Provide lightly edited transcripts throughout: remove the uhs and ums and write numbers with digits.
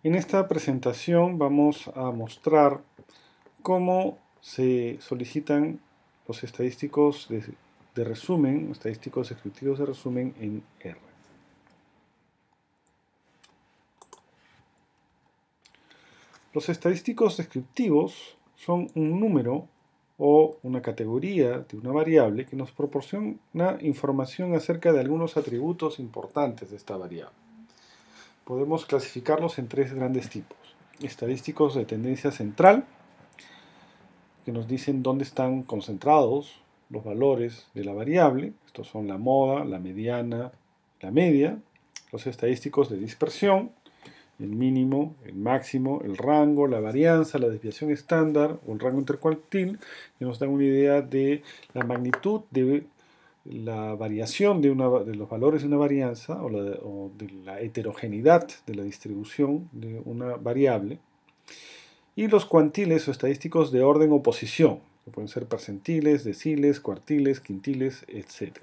En esta presentación vamos a mostrar cómo se solicitan los estadísticos de resumen, estadísticos descriptivos de resumen en R. Los estadísticos descriptivos son un número o una categoría de una variable que nos proporciona información acerca de algunos atributos importantes de esta variable. Podemos clasificarlos en tres grandes tipos. Estadísticos de tendencia central, que nos dicen dónde están concentrados los valores de la variable. Estos son la moda, la mediana, la media. Los estadísticos de dispersión, el mínimo, el máximo, el rango, la varianza, la desviación estándar o el rango intercuartil, que nos dan una idea de la magnitud de la variación de los valores de una varianza o de la heterogeneidad de la distribución de una variable. Y los cuantiles o estadísticos de orden o posición, que pueden ser percentiles, deciles, cuartiles, quintiles, etc.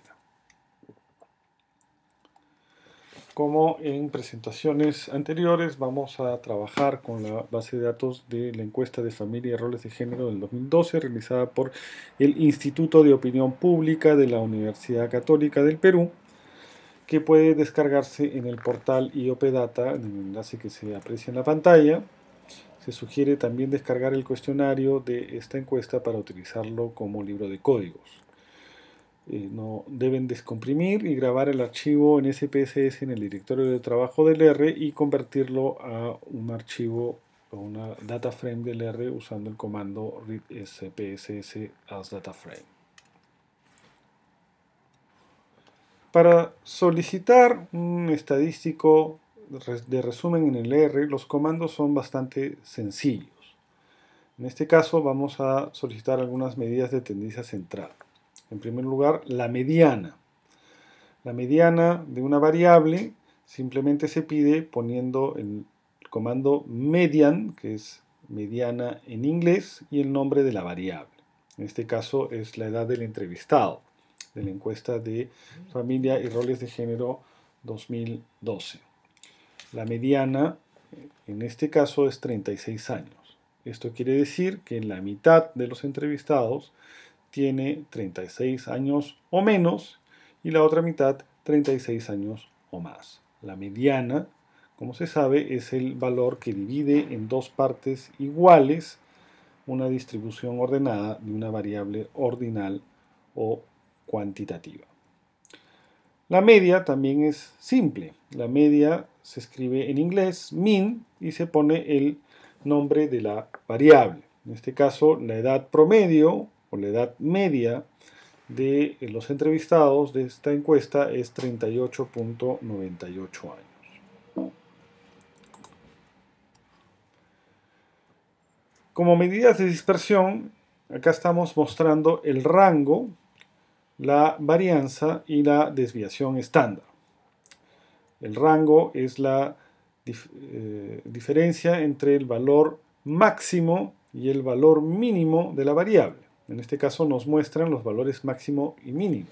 Como en presentaciones anteriores, vamos a trabajar con la base de datos de la encuesta de familia y roles de género del 2012, realizada por el Instituto de Opinión Pública de la Universidad Católica del Perú, que puede descargarse en el portal IOPData, en el enlace que se aprecia en la pantalla. Se sugiere también descargar el cuestionario de esta encuesta para utilizarlo como libro de códigos. No deben descomprimir y grabar el archivo en SPSS en el directorio de trabajo del R y convertirlo a un archivo o una data frame del R usando el comando read spss as data frame. Para solicitar un estadístico de resumen en el R, los comandos son bastante sencillos. En este caso vamos a solicitar algunas medidas de tendencia central. En primer lugar, la mediana. La mediana de una variable simplemente se pide poniendo el comando median, que es mediana en inglés, y el nombre de la variable. En este caso es la edad del entrevistado, de la encuesta de familia y roles de género 2012. La mediana, en este caso, es 36 años. Esto quiere decir que la mitad de los entrevistados tiene 36 años o menos y la otra mitad 36 años o más. La mediana, como se sabe, es el valor que divide en dos partes iguales una distribución ordenada de una variable ordinal o cuantitativa. La media también es simple. La media se escribe en inglés min y se pone el nombre de la variable. En este caso, la edad promedio o la edad media de los entrevistados de esta encuesta es 38.98 años. Como medidas de dispersión, acá estamos mostrando el rango, la varianza y la desviación estándar. El rango es la diferencia entre el valor máximo y el valor mínimo de la variable. En este caso nos muestran los valores máximo y mínimo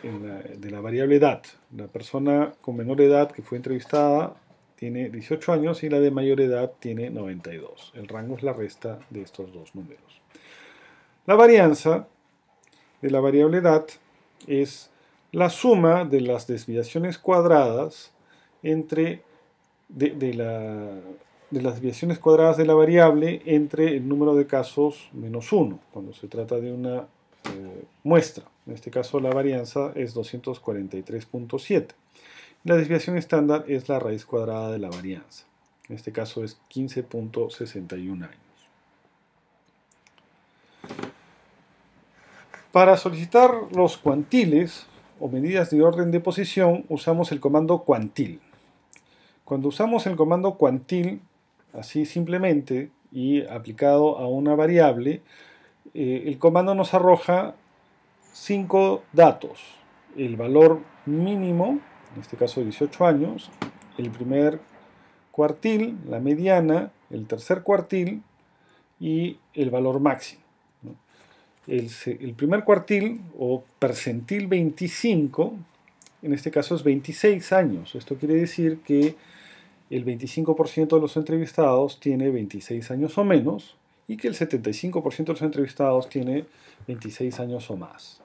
de la variable edad. La persona con menor edad que fue entrevistada tiene 18 años y la de mayor edad tiene 92. El rango es la resta de estos dos números. La varianza de la variable edad es la suma de las desviaciones cuadradas de las desviaciones cuadradas de la variable entre el número de casos menos 1, cuando se trata de una muestra. En este caso la varianza es 243.7. La desviación estándar es la raíz cuadrada de la varianza. En este caso es 15.61 años. Para solicitar los cuantiles o medidas de orden de posición usamos el comando cuantil. Cuando usamos el comando cuantil, así simplemente y aplicado a una variable, el comando nos arroja 5 datos. El valor mínimo, en este caso 18 años, el primer cuartil, la mediana, el tercer cuartil y el valor máximo. El primer cuartil o percentil 25, en este caso es 26 años. Esto quiere decir que el 25% de los entrevistados tiene 26 años o menos y que el 75% de los entrevistados tiene 26 años o más.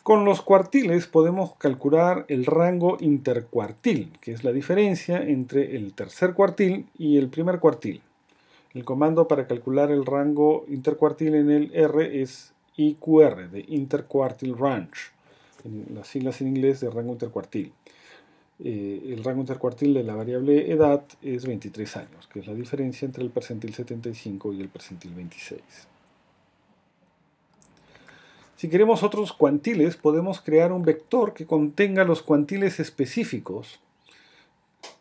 Con los cuartiles podemos calcular el rango intercuartil, que es la diferencia entre el tercer cuartil y el primer cuartil. El comando para calcular el rango intercuartil en el R es IQR, de Interquartile Range, las siglas en inglés de rango intercuartil. El rango intercuartil de la variable edad es 23 años, que es la diferencia entre el percentil 75 y el percentil 26. Si queremos otros cuantiles, podemos crear un vector que contenga los cuantiles específicos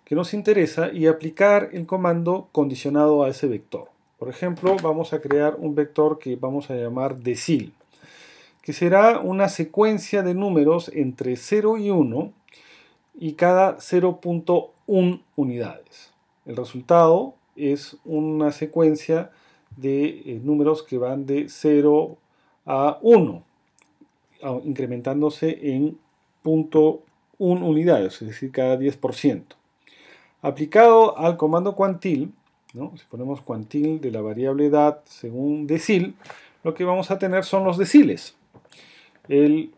que nos interesa y aplicar el comando condicionado a ese vector. Por ejemplo, vamos a crear un vector que vamos a llamar decil, que será una secuencia de números entre 0 y 1 y cada 0.1 unidades. El resultado es una secuencia de números que van de 0 a 1, incrementándose en 0.1 unidades, es decir, cada 10%. Aplicado al comando quantil, ¿no? Si ponemos quantil de la variable edad según decil, lo que vamos a tener son los deciles. El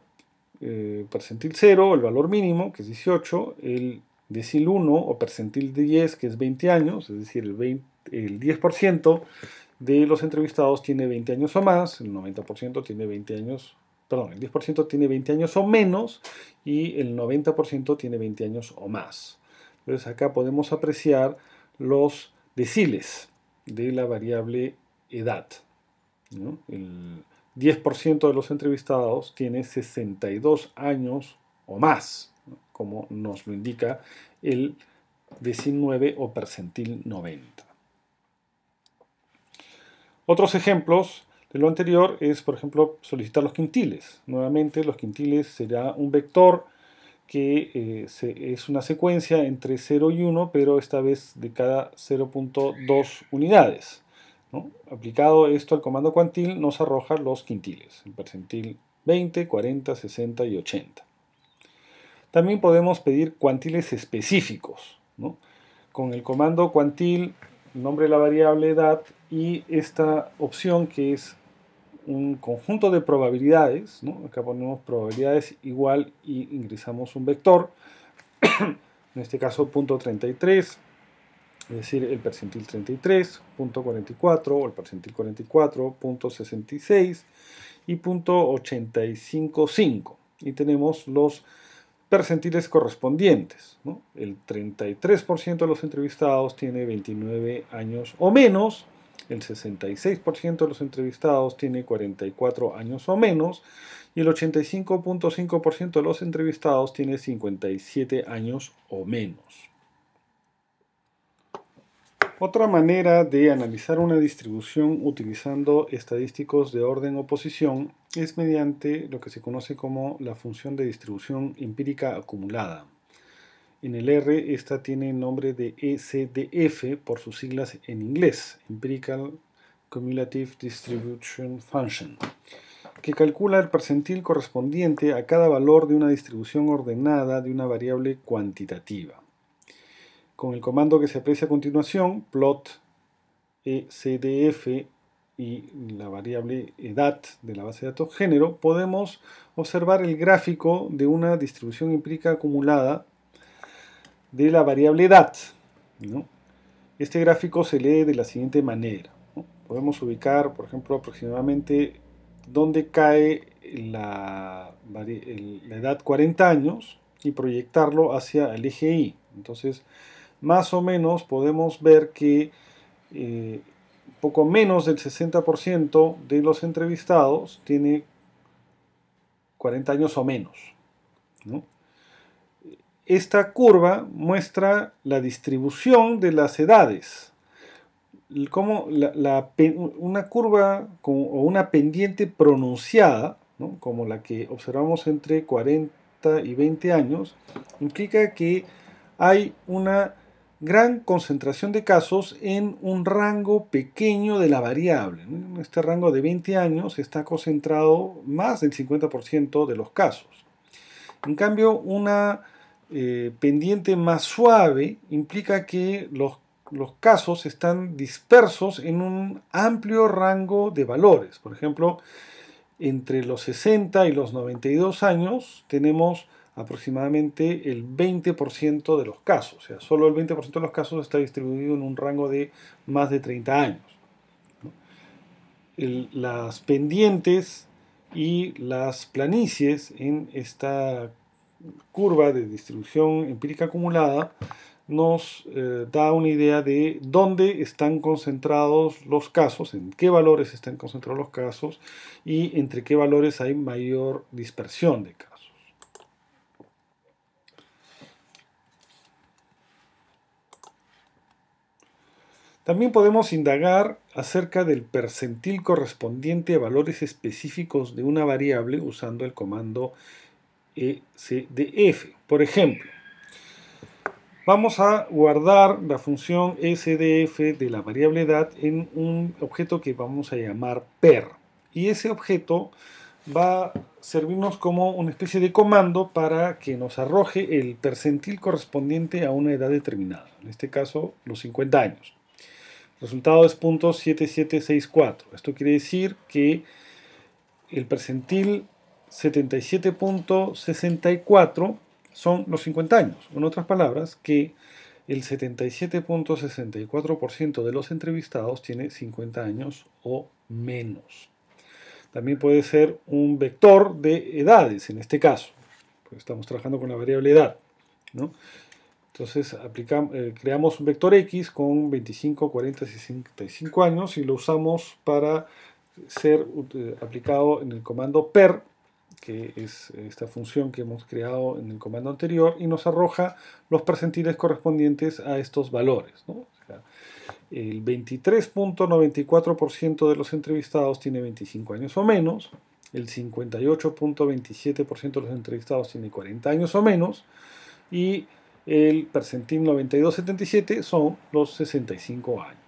percentil 0, el valor mínimo, que es 18, el decil 1 o percentil 10, que es 20 años, es decir, el 10% de los entrevistados tiene 20 años o más, el 90% tiene 20 años, perdón, el 10% tiene 20 años o menos y el 90% tiene 20 años o más. Entonces acá podemos apreciar los deciles de la variable edad, ¿no? El 10% de los entrevistados tiene 62 años o más, ¿no? Como nos lo indica el decil 9 o percentil 90. Otros ejemplos de lo anterior es, por ejemplo, solicitar los quintiles. Nuevamente, los quintiles será un vector que es una secuencia entre 0 y 1, pero esta vez de cada 0.2 unidades, ¿no? Aplicado esto al comando quantil nos arroja los quintiles, el percentil 20, 40, 60 y 80. También podemos pedir cuantiles específicos, ¿no? Con el comando quantil, nombre de la variable edad y esta opción que es un conjunto de probabilidades, ¿no? Acá ponemos probabilidades igual y ingresamos un vector, en este caso punto 33, es decir, el percentil 33, punto 44 o el percentil 44, punto 66 y punto 855. Y tenemos los percentiles correspondientes, ¿no? El 33% de los entrevistados tiene 29 años o menos, el 66% de los entrevistados tiene 44 años o menos y el 85.5% de los entrevistados tiene 57 años o menos. Otra manera de analizar una distribución utilizando estadísticos de orden o posición es mediante lo que se conoce como la función de distribución empírica acumulada. En el R esta tiene el nombre de ECDF por sus siglas en inglés, Empirical Cumulative Distribution Function, que calcula el percentil correspondiente a cada valor de una distribución ordenada de una variable cuantitativa. Con el comando que se aprecia a continuación, plot ECDF y la variable edad de la base de datos género, podemos observar el gráfico de una distribución empírica acumulada de la variable edad, ¿no? Este gráfico se lee de la siguiente manera, ¿no? Podemos ubicar, por ejemplo, aproximadamente dónde cae la edad 40 años y proyectarlo hacia el eje Y. Entonces, más o menos podemos ver que poco menos del 60% de los entrevistados tiene 40 años o menos, ¿no? Esta curva muestra la distribución de las edades, como una curva o una pendiente pronunciada, ¿no? Como la que observamos entre 40 y 20 años, implica que hay una gran concentración de casos en un rango pequeño de la variable, ¿no? Este rango de 20 años está concentrado más del 50% de los casos. En cambio, una pendiente más suave implica que los casos están dispersos en un amplio rango de valores. Por ejemplo, entre los 60 y los 92 años tenemos aproximadamente el 20% de los casos. O sea, solo el 20% de los casos está distribuido en un rango de más de 30 años. Las pendientes y las planicies en esta curva de distribución empírica acumulada nos da una idea de dónde están concentrados los casos, en qué valores están concentrados los casos y entre qué valores hay mayor dispersión de casos. También podemos indagar acerca del percentil correspondiente a valores específicos de una variable usando el comando SDF. Por ejemplo, vamos a guardar la función SDF de la variable edad en un objeto que vamos a llamar per. Y ese objeto va a servirnos como una especie de comando para que nos arroje el percentil correspondiente a una edad determinada. En este caso, los 50 años. El resultado es .7764. Esto quiere decir que el percentil 77.64 son los 50 años. En otras palabras, que el 77.64% de los entrevistados tiene 50 años o menos. También puede ser un vector de edades, en este caso, porque estamos trabajando con la variable edad, ¿no? Entonces creamos un vector X con 25, 40, 65 años y lo usamos para ser aplicado en el comando per, que es esta función que hemos creado en el comando anterior, y nos arroja los percentiles correspondientes a estos valores, ¿no? O sea, el 23.94% de los entrevistados tiene 25 años o menos, el 58.27% de los entrevistados tiene 40 años o menos, y el percentil 92.77 son los 65 años.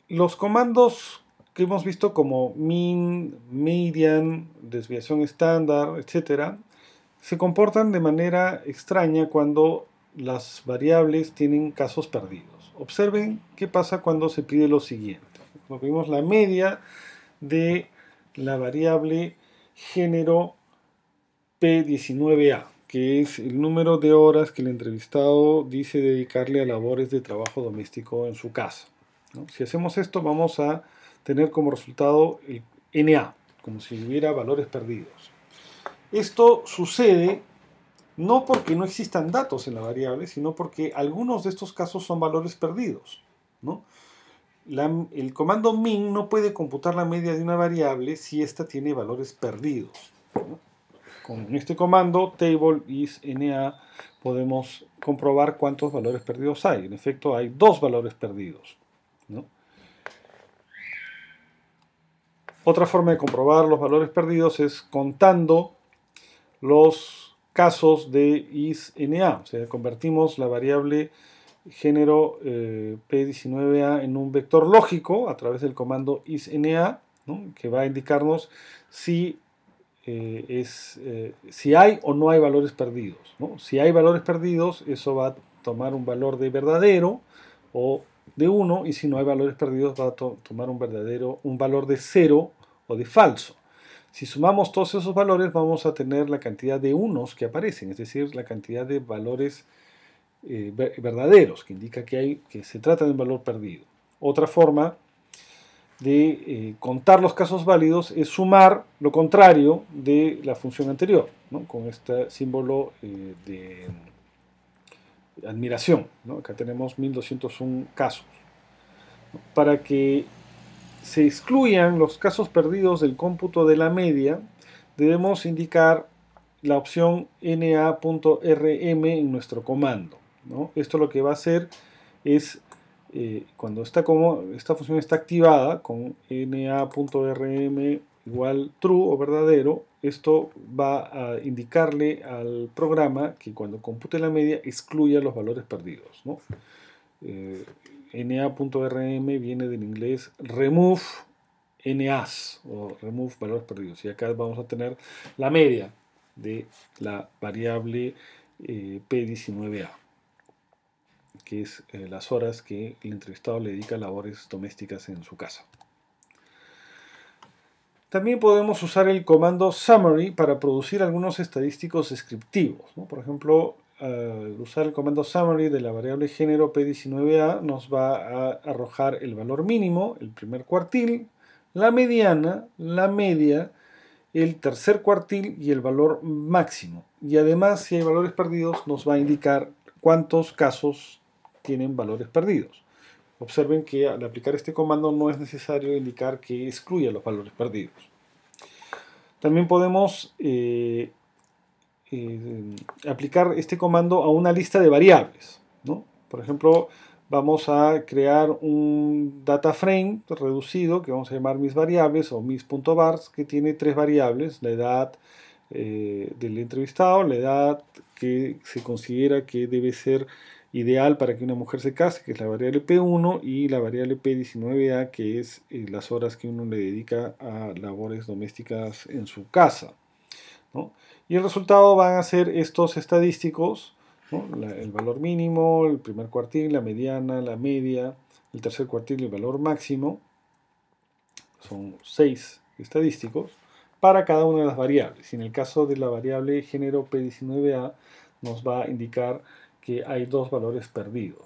Los comandos que hemos visto como min, median, desviación estándar, etc., se comportan de manera extraña cuando las variables tienen casos perdidos. Observen qué pasa cuando se pide lo siguiente. Vimos la media de la variable género P19A, que es el número de horas que el entrevistado dice dedicarle a labores de trabajo doméstico en su casa, ¿no? Si hacemos esto, vamos a tener como resultado el NA, como si hubiera valores perdidos. Esto sucede no porque no existan datos en la variable, sino porque algunos de estos casos son valores perdidos, ¿no? El comando min no puede computar la media de una variable si ésta tiene valores perdidos, ¿no? Con este comando table is na podemos comprobar cuántos valores perdidos hay. En efecto, hay 2 valores perdidos, ¿no? Otra forma de comprobar los valores perdidos es contando los casos de isNA. O sea, convertimos la variable género P19A en un vector lógico a través del comando isNA, ¿no? Que va a indicarnos si si hay o no hay valores perdidos, ¿no? Si hay valores perdidos, eso va a tomar un valor de verdadero o de 1, y si no hay valores perdidos va a tomar un valor de 0 o de falso. Si sumamos todos esos valores, vamos a tener la cantidad de unos que aparecen, es decir, la cantidad de valores verdaderos, que indica que se trata de un valor perdido. Otra forma de contar los casos válidos es sumar lo contrario de la función anterior, ¿no? Con este símbolo de admiración, ¿no? Acá tenemos 1201 casos, ¿no? Para que se excluyan los casos perdidos del cómputo de la media, debemos indicar la opción na.rm en nuestro comando, ¿no? Esto lo que va a hacer es cuando esta función está activada con na.rm igual true o verdadero, esto va a indicarle al programa que cuando compute la media excluya los valores perdidos, ¿no? Na.rm viene del inglés remove NAs o remove valores perdidos. Y acá vamos a tener la media de la variable P19A, que es las horas que el entrevistado le dedica a labores domésticas en su casa. También podemos usar el comando summary para producir algunos estadísticos descriptivos, ¿no? Por ejemplo, al usar el comando summary de la variable género P19A nos va a arrojar el valor mínimo, el primer cuartil, la mediana, la media, el tercer cuartil y el valor máximo. Y además, si hay valores perdidos, nos va a indicar cuántos casos tienen valores perdidos. Observen que al aplicar este comando no es necesario indicar que excluya los valores perdidos. También podemos aplicar este comando a una lista de variables, ¿no? Por ejemplo, vamos a crear un data frame reducido que vamos a llamar mis variables o mis.vars, que tiene tres variables: la edad del entrevistado, la edad que se considera que debe ser ideal para que una mujer se case, que es la variable P1, y la variable P19A, que es las horas que uno le dedica a labores domésticas en su casa, ¿no? Y el resultado van a ser estos estadísticos, ¿no? El valor mínimo, el primer cuartil, la mediana, la media, el tercer cuartil y el valor máximo. Son 6 estadísticos para cada una de las variables. Y en el caso de la variable género P19A nos va a indicar que hay 2 valores perdidos.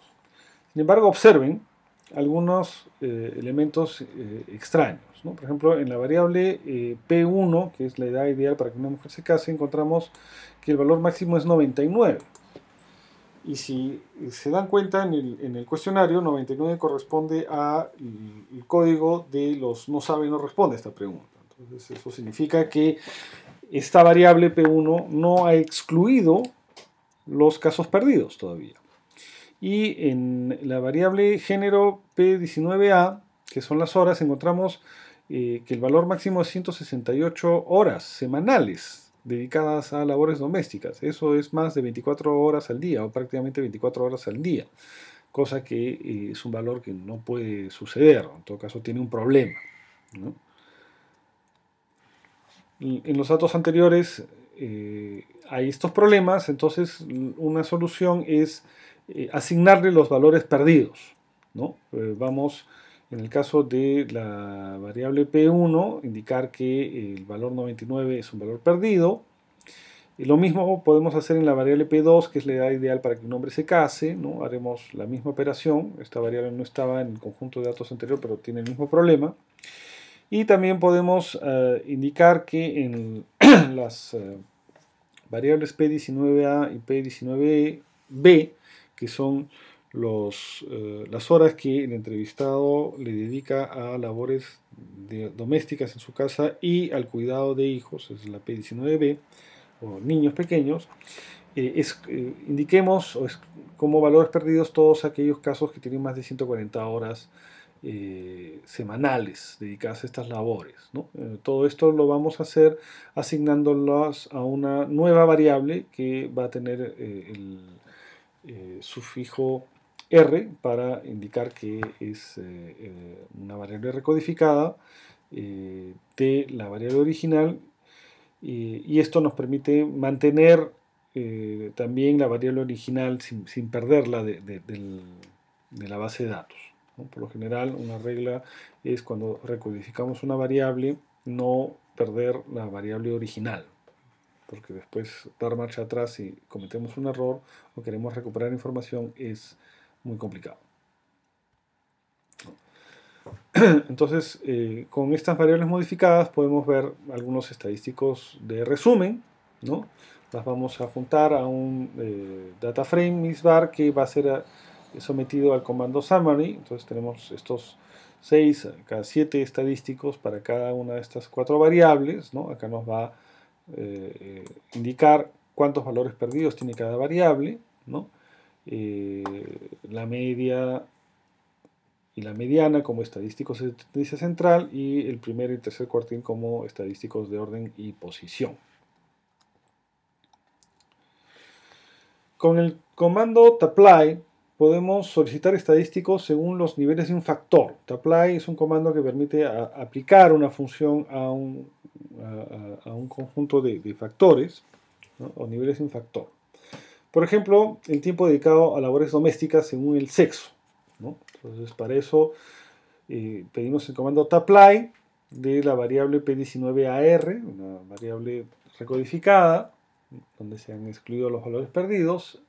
Sin embargo, observen algunos elementos extraños, ¿no? Por ejemplo, en la variable P1, que es la edad ideal para que una mujer se case, encontramos que el valor máximo es 99. Y si se dan cuenta, en el cuestionario, 99 corresponde al código de los no sabe, no responde a esta pregunta. Entonces, eso significa que esta variable P1 no ha excluido los casos perdidos todavía. Y en la variable género P19A, que son las horas, encontramos que el valor máximo es 168 horas semanales dedicadas a labores domésticas. Eso es más de 24 horas al día, o prácticamente 24 horas al día, cosa que es un valor que no puede suceder, en todo caso tiene un problema, ¿no? En los datos anteriores hay estos problemas, entonces una solución es asignarle los valores perdidos, ¿no? Vamos, en el caso de la variable P1, indicar que el valor 99 es un valor perdido. Y lo mismo podemos hacer en la variable P2, que es la edad ideal para que un hombre se case, ¿no? Haremos la misma operación. Esta variable no estaba en el conjunto de datos anterior, pero tiene el mismo problema. Y también podemos indicar que en las variables P19A y P19B, que son las horas que el entrevistado le dedica a labores domésticas en su casa y al cuidado de hijos, es la P19B, o niños pequeños, indiquemos como valores perdidos todos aquellos casos que tienen más de 140 horas semanales dedicadas a estas labores, ¿no? Todo esto lo vamos a hacer asignándolas a una nueva variable que va a tener el sufijo R para indicar que es una variable recodificada de la variable original, y esto nos permite mantener también la variable original sin perderla de la base de datos, ¿no? Por lo general, una regla es cuando recodificamos una variable, no perder la variable original, porque después dar marcha atrás si cometemos un error o queremos recuperar información es muy complicado. Entonces, con estas variables modificadas podemos ver algunos estadísticos de resumen, ¿no? Las vamos a juntar a un data frame misbar que va a ser sometido al comando summary. Entonces tenemos estos 6, cada 7 estadísticos para cada una de estas 4 variables, ¿no? Acá nos va a indicar cuántos valores perdidos tiene cada variable, ¿no? La media y la mediana como estadísticos de tendencia central, y el primer y tercer cuartil como estadísticos de orden y posición. Con el comando tapply podemos solicitar estadísticos según los niveles de un factor. tapply es un comando que permite aplicar una función a un conjunto de factores, ¿no? O niveles de un factor. Por ejemplo, el tiempo dedicado a labores domésticas según el sexo, ¿no? Entonces, para eso pedimos el comando tapply de la variable P19AR, una variable recodificada, donde se han excluido los valores perdidos,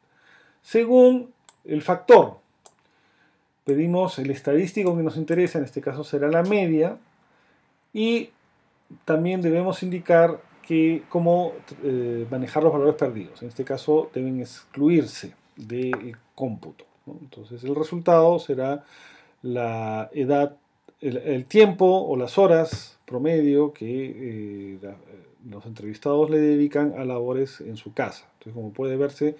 según el factor. Pedimos el estadístico que nos interesa, en este caso será la media, y también debemos indicar cómo manejar los valores perdidos. En este caso deben excluirse del cómputo, ¿no? Entonces el resultado será la edad, el tiempo o las horas promedio que los entrevistados le dedican a labores en su casa. Entonces, como puede verse,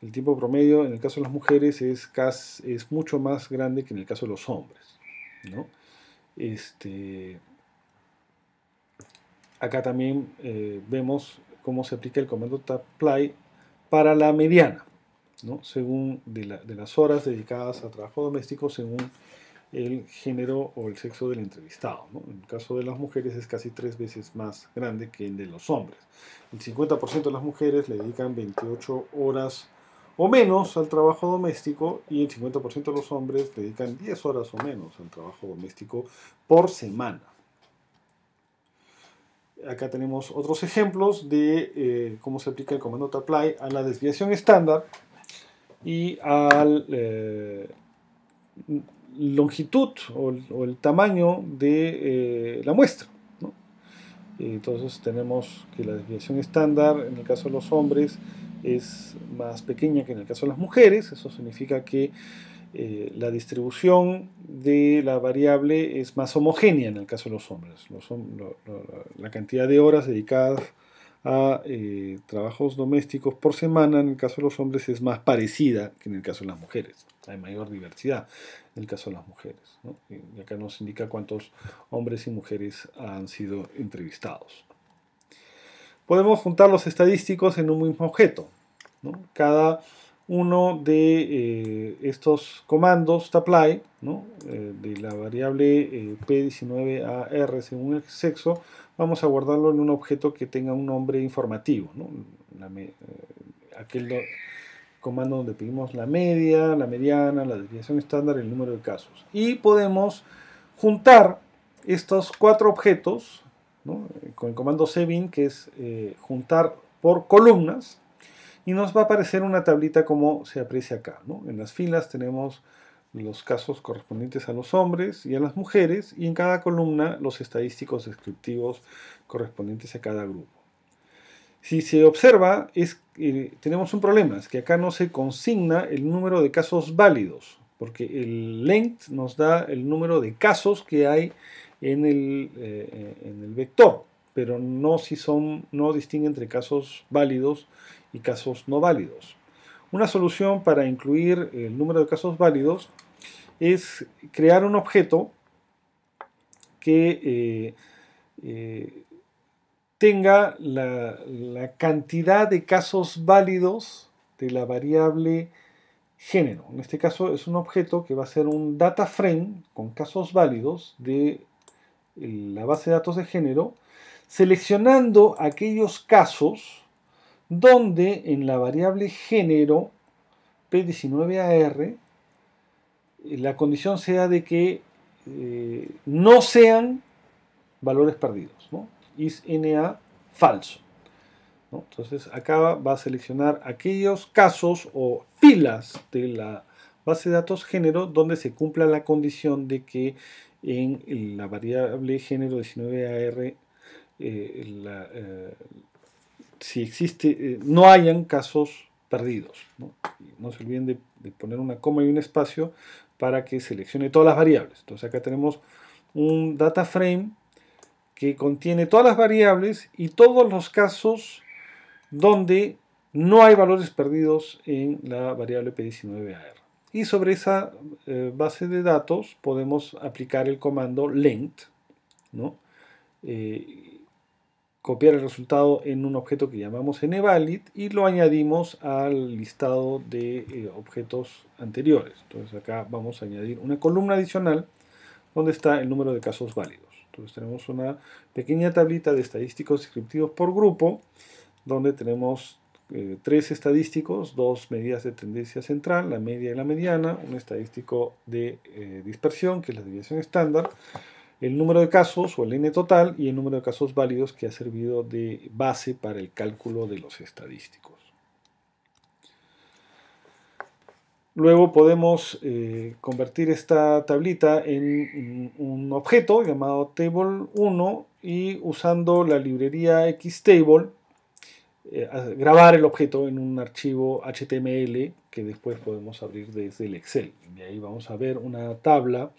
el tiempo promedio en el caso de las mujeres es mucho más grande que en el caso de los hombres, ¿no? Acá también vemos cómo se aplica el comando tapply para la mediana, ¿no? Según de las horas dedicadas a trabajo doméstico según el género o el sexo del entrevistado, ¿no? En el caso de las mujeres es casi 3 veces más grande que el de los hombres. El 50% de las mujeres le dedican 28 horas o menos al trabajo doméstico y el 50% de los hombres le dedican 10 horas o menos al trabajo doméstico por semana. Acá tenemos otros ejemplos de cómo se aplica el comando tapply a la desviación estándar y al longitud o el tamaño de la muestra, ¿no? Entonces tenemos que la desviación estándar en el caso de los hombres es más pequeña que en el caso de las mujeres. Eso significa que la distribución de la variable es más homogénea en el caso de los hombres. La cantidad de horas dedicadas a trabajos domésticos por semana en el caso de los hombres es más parecida que en el caso de las mujeres. Hay mayor diversidad en el caso de las mujeres, ¿no? Y acá nos indica cuántos hombres y mujeres han sido entrevistados. Podemos juntar los estadísticos en un mismo objeto, ¿no? Cada uno de estos comandos tapply, ¿no? De la variable P19AR según el sexo, vamos a guardarlo en un objeto que tenga un nombre informativo, ¿no? Aquel comando donde pedimos la media, la mediana, la desviación estándar, el número de casos. Y podemos juntar estos 4 objetos, ¿no? Con el comando cbin, que es juntar por columnas, y nos va a aparecer una tablita como se aprecia acá, ¿no? En las filas tenemos los casos correspondientes a los hombres y a las mujeres, y en cada columna los estadísticos descriptivos correspondientes a cada grupo. Si se observa, tenemos un problema, es que acá no se consigna el número de casos válidos, porque el length nos da el número de casos que hay en el vector, pero no distingue entre casos válidos y casos no válidos. Una solución para incluir el número de casos válidos es crear un objeto que tenga la cantidad de casos válidos de la variable género. En este caso es un objeto que va a ser un data frame con casos válidos de la base de datos de género, seleccionando aquellos casos donde en la variable género P19AR la condición sea de que no sean valores perdidos, ¿no? Is NA falso, ¿no? Entonces acá va a seleccionar aquellos casos o filas de la base de datos género donde se cumpla la condición de que en la variable género 19AR si existe, no hayan casos perdidos, ¿no? No se olviden de poner una coma y un espacio para que seleccione todas las variables. Entonces acá tenemos un data frame que contiene todas las variables y todos los casos donde no hay valores perdidos en la variable P19AR. Y sobre esa base de datos podemos aplicar el comando length, ¿no? copiar el resultado en un objeto que llamamos nvalid y lo añadimos al listado de objetos anteriores. Entonces acá vamos a añadir una columna adicional donde está el número de casos válidos. Entonces tenemos una pequeña tablita de estadísticos descriptivos por grupo, donde tenemos 3 estadísticos, 2 medidas de tendencia central, la media y la mediana, un estadístico de dispersión, que es la desviación estándar, el número de casos o el n total y el número de casos válidos que ha servido de base para el cálculo de los estadísticos. Luego podemos convertir esta tablita en un objeto llamado table1 y usando la librería xtable grabar el objeto en un archivo HTML que después podemos abrir desde el Excel. De ahí vamos a ver una tabla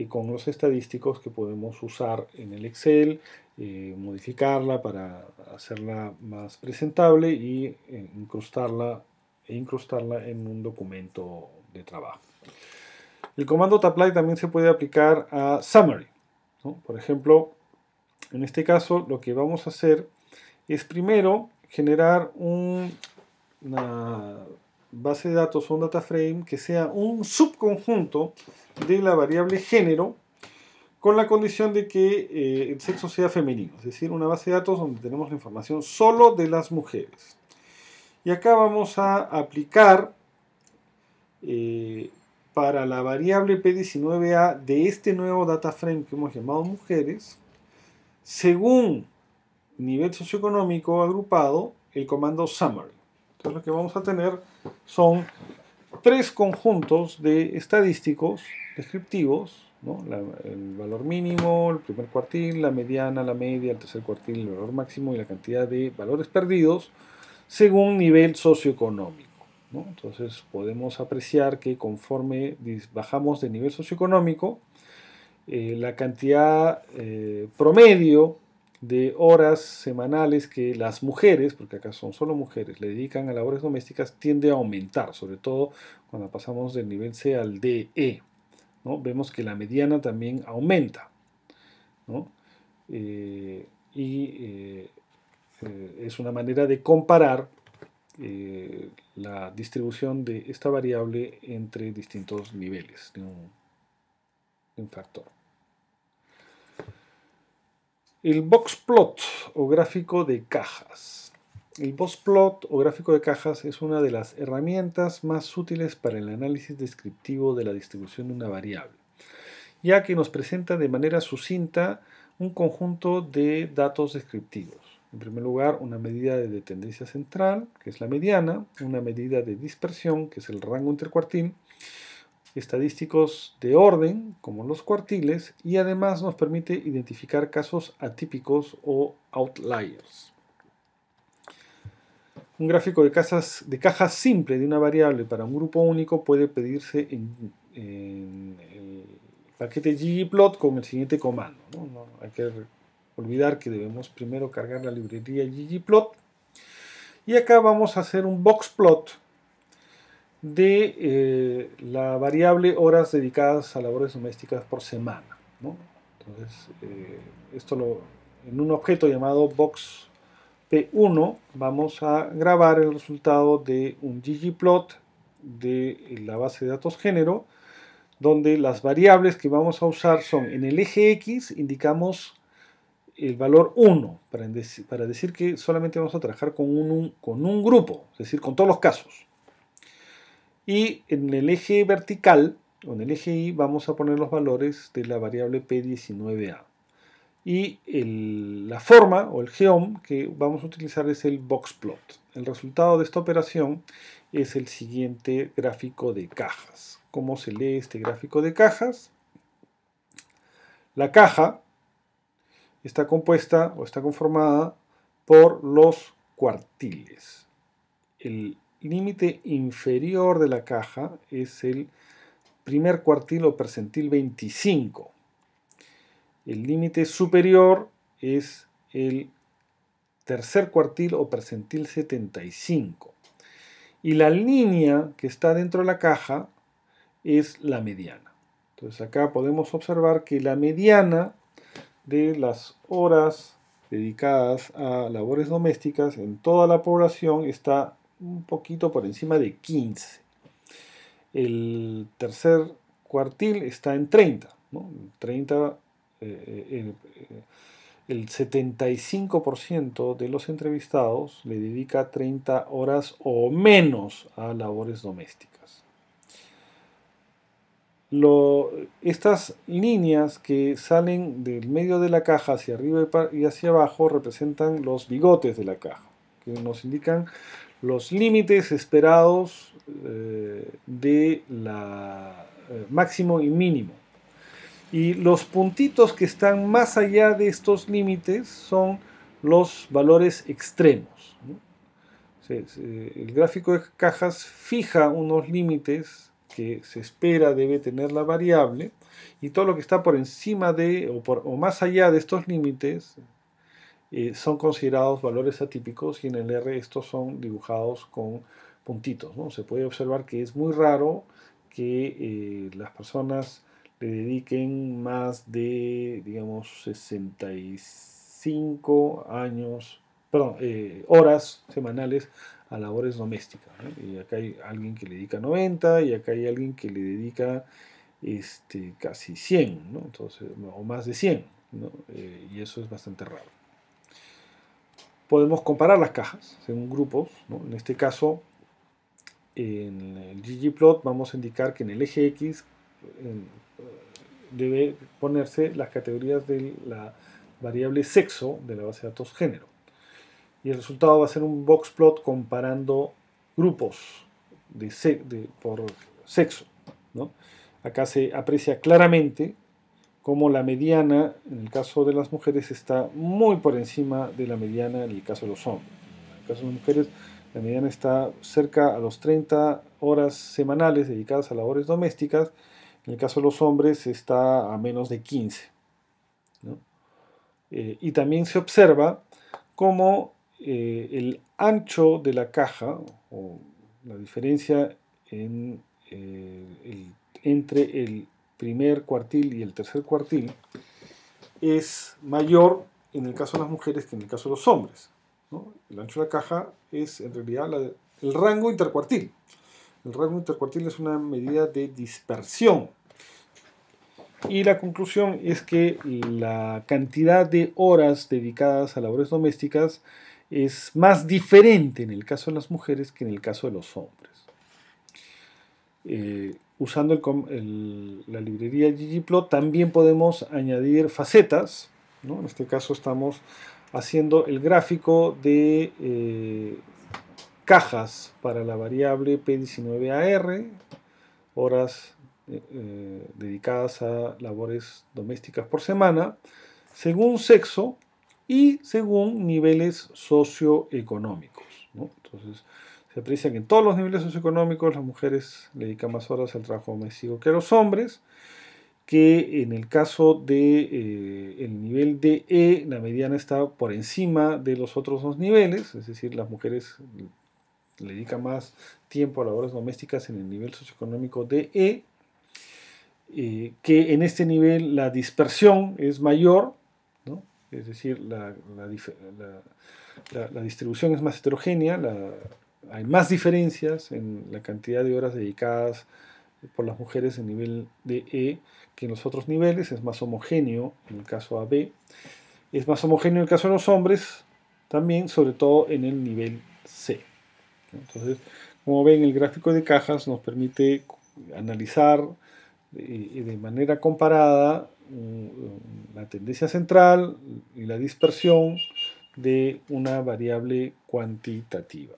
con los estadísticos que podemos usar en el Excel, modificarla para hacerla más presentable y incrustarla en un documento de trabajo. El comando tapply también se puede aplicar a summary, ¿no? Por ejemplo, en este caso lo que vamos a hacer es primero generar una base de datos o un data frame que sea un subconjunto de la variable género con la condición de que el sexo sea femenino, es decir, una base de datos donde tenemos la información solo de las mujeres. Y acá vamos a aplicar para la variable P19A de este nuevo data frame que hemos llamado mujeres, según nivel socioeconómico agrupado, el comando summary. Entonces lo que vamos a tener son 3 conjuntos de estadísticos descriptivos, ¿no? El valor mínimo, el primer cuartil, la mediana, la media, el tercer cuartil, el valor máximo y la cantidad de valores perdidos según nivel socioeconómico, ¿no? Entonces podemos apreciar que conforme bajamos de nivel socioeconómico, la cantidad promedio de horas semanales que las mujeres, porque acá son solo mujeres, le dedican a labores domésticas tiende a aumentar, sobre todo cuando pasamos del nivel C al DE, ¿no? Vemos que la mediana también aumenta, ¿no? Es una manera de comparar la distribución de esta variable entre distintos niveles de un factor. El boxplot o gráfico de cajas. El boxplot o gráfico de cajas es una de las herramientas más útiles para el análisis descriptivo de la distribución de una variable, ya que nos presenta de manera sucinta un conjunto de datos descriptivos. En primer lugar, una medida de tendencia central, que es la mediana, una medida de dispersión, que es el rango intercuartil, estadísticos de orden, como los cuartiles, y además nos permite identificar casos atípicos o outliers. Un gráfico de cajas simple de una variable para un grupo único puede pedirse en el paquete ggplot con el siguiente comando, ¿no? No hay que olvidar que debemos primero cargar la librería ggplot. Y acá vamos a hacer un boxplot de la variable horas dedicadas a labores domésticas por semana, ¿no? Entonces, en un objeto llamado box P1 vamos a grabar el resultado de un ggplot de la base de datos género, donde las variables que vamos a usar son en el eje X, indicamos el valor 1, para decir que solamente vamos a trabajar con un grupo, es decir, con todos los casos. Y en el eje vertical, o en el eje Y, vamos a poner los valores de la variable P19A. Y la forma, o el geom, que vamos a utilizar es el boxplot. El resultado de esta operación es el siguiente gráfico de cajas. ¿Cómo se lee este gráfico de cajas? La caja está compuesta o está conformada por los cuartiles. El límite inferior de la caja es el primer cuartil o percentil 25. El límite superior es el tercer cuartil o percentil 75. Y la línea que está dentro de la caja es la mediana. Entonces acá podemos observar que la mediana de las horas dedicadas a labores domésticas en toda la población está un poquito por encima de 15. El tercer cuartil está en 30, ¿no? 30, el 75% de los entrevistados le dedica 30 horas o menos a labores domésticas. Estas líneas que salen del medio de la caja hacia arriba y hacia abajo representan los bigotes de la caja, que nos indican los límites esperados de la máximo y mínimo. Y los puntitos que están más allá de estos límites son los valores extremos, ¿no? El gráfico de cajas fija unos límites que se espera debe tener la variable, y todo lo que está por encima de o más allá de estos límites son considerados valores atípicos, y en el R estos son dibujados con puntitos, ¿no? Se puede observar que es muy raro que las personas le dediquen más de, digamos, 65 horas semanales a labores domésticas, ¿no? Y acá hay alguien que le dedica 90, y acá hay alguien que le dedica casi 100, ¿no? Entonces, o más de 100, ¿no? Y eso es bastante raro. Podemos comparar las cajas según grupos, ¿no? En este caso, en el ggplot vamos a indicar que en el eje X debe ponerse las categorías de la variable sexo de la base de datos género. Y el resultado va a ser un boxplot comparando grupos por sexo, ¿no? Acá se aprecia claramente cómo la mediana, en el caso de las mujeres, está muy por encima de la mediana en el caso de los hombres. En el caso de las mujeres, la mediana está cerca a los 30 horas semanales dedicadas a labores domésticas. En el caso de los hombres está a menos de 15, ¿no? Y también se observa cómo el ancho de la caja, o la diferencia entre el primer cuartil y el tercer cuartil, es mayor en el caso de las mujeres que en el caso de los hombres, ¿no? El ancho de la caja es en realidad el rango intercuartil. El rango intercuartil es una medida de dispersión. Y la conclusión es que la cantidad de horas dedicadas a labores domésticas es más diferente en el caso de las mujeres que en el caso de los hombres. Usando la librería ggplot también podemos añadir facetas, ¿no? En este caso estamos haciendo el gráfico de cajas para la variable P19AR, horas dedicadas a labores domésticas por semana, según sexo y según niveles socioeconómicos, ¿no? Entonces, se aprecia que en todos los niveles socioeconómicos las mujeres le dedican más horas al trabajo doméstico que los hombres, que en el caso de el nivel de E, la mediana está por encima de los otros dos niveles, es decir, las mujeres le dedican más tiempo a labores domésticas en el nivel socioeconómico de E, que en este nivel la dispersión es mayor, ¿no? Es decir, la distribución es más heterogénea, hay más diferencias en la cantidad de horas dedicadas por las mujeres en nivel de E que en los otros niveles, es más homogéneo en el caso AB, es más homogéneo en el caso de los hombres, también, sobre todo en el nivel C. Entonces, como ven, el gráfico de cajas nos permite analizar de manera comparada la tendencia central y la dispersión de una variable cuantitativa.